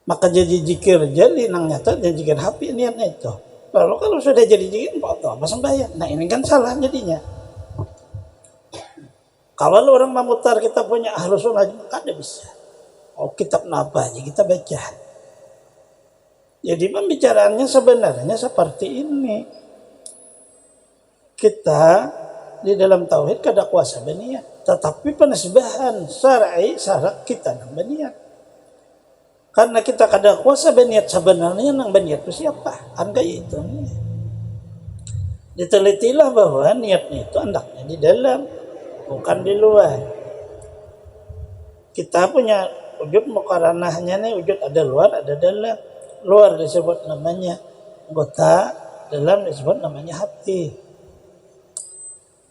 Maka jadi zikir jadi nang nyata dan zikir hafi niatnya itu. Lalu kalau sudah jadi zikir apa sembahyang? Nah ini kan salah jadinya. Kalau orang memutar kita punya ahlus sunnah maka ada bisa. Oh kitab apa aja kita baca. Jadi pembicaraannya sebenarnya seperti ini. Kita di dalam tauhid kada kuasa berniat, tetapi penisbahan syar'i syarat kita nang berniat. Karena kita kada kuasa berniat sebenarnya nang berniat itu siapa? Angka itu. Ditelitilah bahwa niatnya itu hendaknya di dalam, bukan di luar. Kita punya wujud muqaranahnya nih, wujud ada luar, ada dalam. Luar disebut namanya anggota, dalam disebut namanya hati.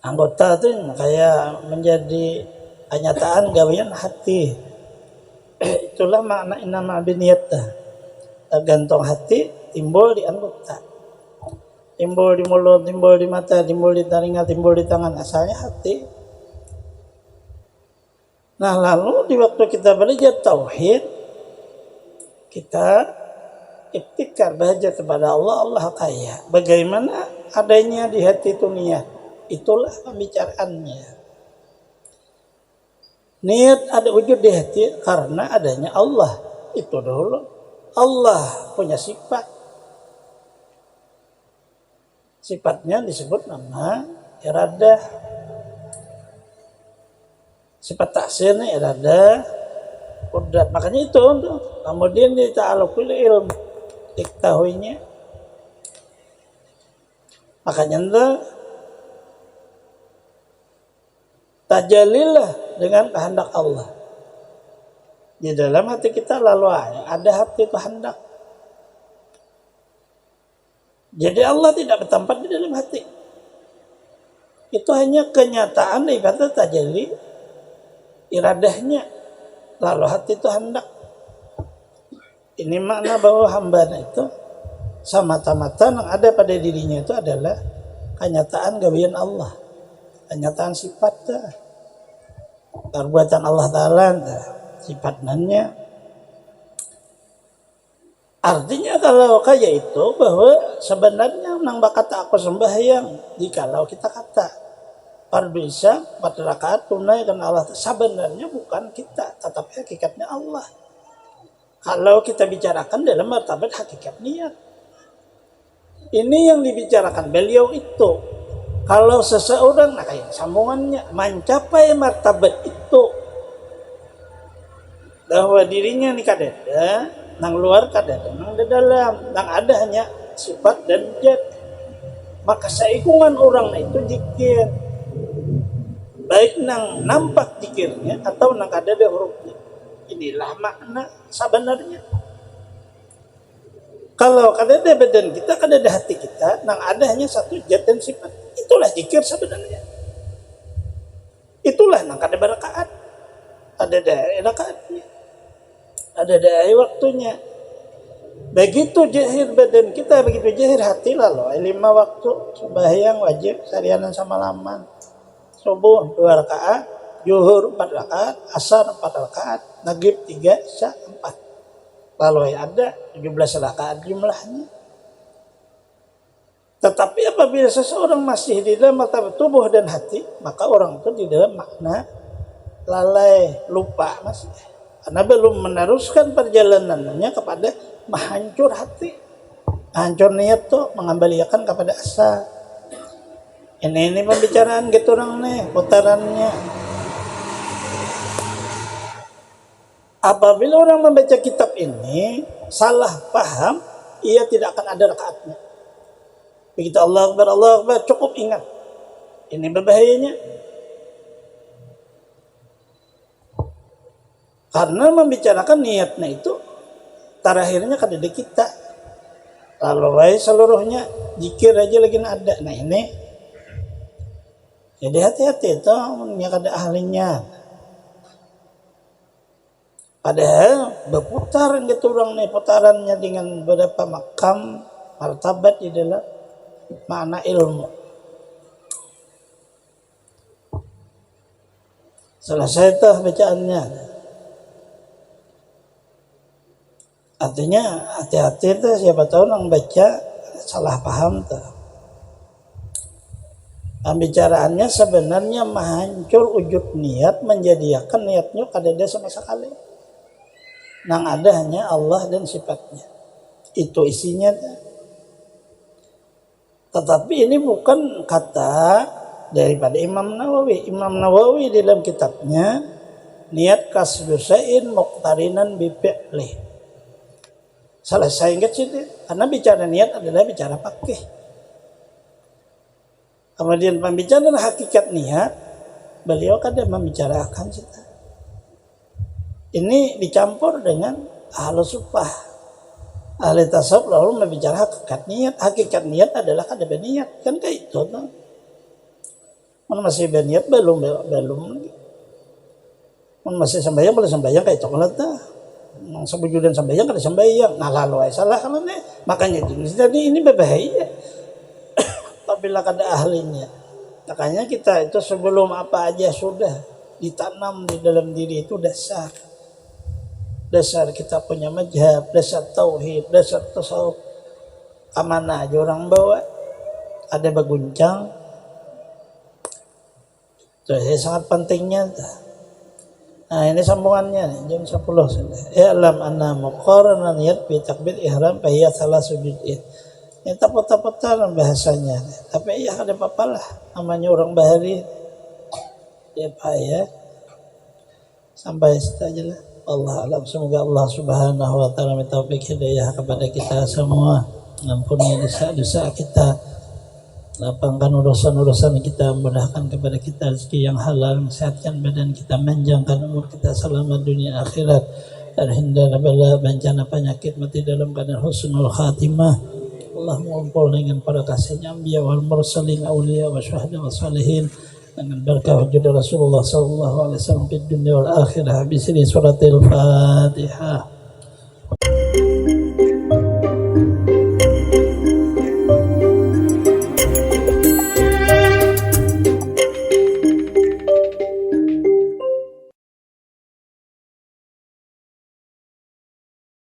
Anggota itu kayak menjadi kenyataan gawian hati. Itulah makna innama biniyatah. Tergantung hati timbul di anggota. Timbul di mulut, timbul di mata, timbul di telinga, timbul di tangan. Asalnya hati. Nah lalu di waktu kita belajar tauhid, kita iktikar bahagia kepada Allah, Allah kaya. Bagaimana adanya di hati itu niat. itulah pembicaraannya. Niat ada wujud di hati karena adanya Allah. Itu dulu. Allah punya sifat. Sifatnya disebut nama iradah. Sifat taksirnya iradah, qudrat. Makanya itu kemudian dita'alluqul ilmu, diketahuinya. Makanya itu tajalilah dengan kehendak Allah. Di dalam hati kita lalu ada hati kehendak. Jadi Allah tidak bertempat di dalam hati. Itu hanya kenyataan ibadah tajalli iradahnya. Lalu hati itu hendak. Ini makna bahwa hamba itu semata-mata yang ada pada dirinya itu adalah kenyataan gawian Allah. Kenyataan sifatnya. Perbuatan Allah Ta'ala sifatnya. Artinya kalau kayak itu bahwa sebenarnya nang bakata aku sembahyang jikalau kita kata bisa 4 rakaat tunaikan Allah sebenarnya bukan kita tetapi hakikatnya Allah. Kalau kita bicarakan dalam martabat hakikat niat. Ini yang dibicarakan beliau itu. Kalau seseorang nah kayak sambungannya mencapai martabat itu bahwa dirinya ini kadada nang luar kadada nang di dalam nang ada hanya sifat dan zat, maka seikungan orang itu zikir baik nang nampak zikirnya atau nang kadada hurufnya. Inilah makna sebenarnya. Kalau kadada badan kita kadada hati kita nang ada hanya satu zat dan sifat, itulah zikir sebenarnya. Itulah nang kadada rakaat, ada daya rakaatnya, ada daya waktunya. Begitu jahir badan kita, begitu jahir hati lalu 5 waktu sembahyang wajib seharian sama laman. Subuh 2 rakaat, zuhur 4 rakaat, asar 4 rakaat, maghrib 3, isya 4. Lalu ada 17 rakaat jumlahnya. Tetapi apabila seseorang masih di dalam martabat tubuh dan hati, maka orang itu di dalam makna lalai, lupa masih. Karena belum meneruskan perjalanannya kepada menghancur hati. Hancur niat tuh mengembalikan kepada asa. Ini pembicaraan gitu orang nih, putarannya. Apabila orang membaca kitab ini salah paham, ia tidak akan ada rakaatnya. Begitu Allah Akbar, cukup ingat. Ini berbahayanya. Karena membicarakan niatnya itu terakhirnya kada di kita. Lalu seluruhnya zikir aja lagi ada. Nah ini. Jadi hati-hati itu yang kada ahlinya. Padahal berputar gitu orang nih putarannya dengan beberapa makam martabat di dalam makna ilmu. Selesai tuh bacaannya. Artinya hati-hati tuh siapa tahu orang baca salah paham tuh. Pembicaraannya sebenarnya menghancur wujud niat menjadikan niatnya kada ada sama sekali. Nang ada hanya Allah dan sifatnya. Itu isinya. Tetapi ini bukan kata daripada Imam Nawawi. Imam Nawawi dalam kitabnya niat kasdu syai'in muqtarinan bi fi'lih. Selesai ingat sih. Karena bicara niat adalah bicara pakai. Kemudian pembicaraan hakikat niat beliau kadang membicarakan kita. Ini dicampur dengan ahlu sufah. Ahli tasawuf lalu membicarakan hakikat niat. Hakikat niat adalah kada berniat. Kan kayak itu. Tuh. Masih berniat belum lagi. Masih sembahyang boleh sembahyang kayak coklat dah. Sebujudan sembahyang kada sembahyang. Nah lalu salah kalau nih. Makanya jenis tadi ini berbahaya. Apabila kada ahlinya. Makanya kita itu sebelum apa aja sudah ditanam di dalam diri itu dasar. Dasar kita punya mazhab, dasar tauhid, dasar tasawuf. Kemana aja orang bawa ada baguncang Jadi sangat pentingnya. Nah ini sambungannya nih, jam 10 sudah. I'lam anna muqaranan niyat bi takbir ihram fa hiya salah sujud. Ini tapot-tapotan bahasanya. Tapi ya ada apa-apa lah, namanya orang Bahari. Ya Pak ya. Sampai situ aja lah. Allah alam, semoga Allah Subhanahu wa taala taufik hidayah kepada kita semua. Ampuni dosa-dosa kita. Lapangkan urusan-urusan kita, mudahkan kepada kita rezeki yang halal, sehatkan badan kita, panjangkan umur kita selamat dunia akhirat, dan hindar bala bencana penyakit, mati dalam keadaan husnul khatimah. Allah mengumpul dengan para kasihnya anbiya wal mursalin awliya wa syuhada wa salihin dengan berkah wujud Rasulullah sallallahu alaihi wasallam di dunia wal akhirah. Bismillahirrahmanirrahim. Fatihah.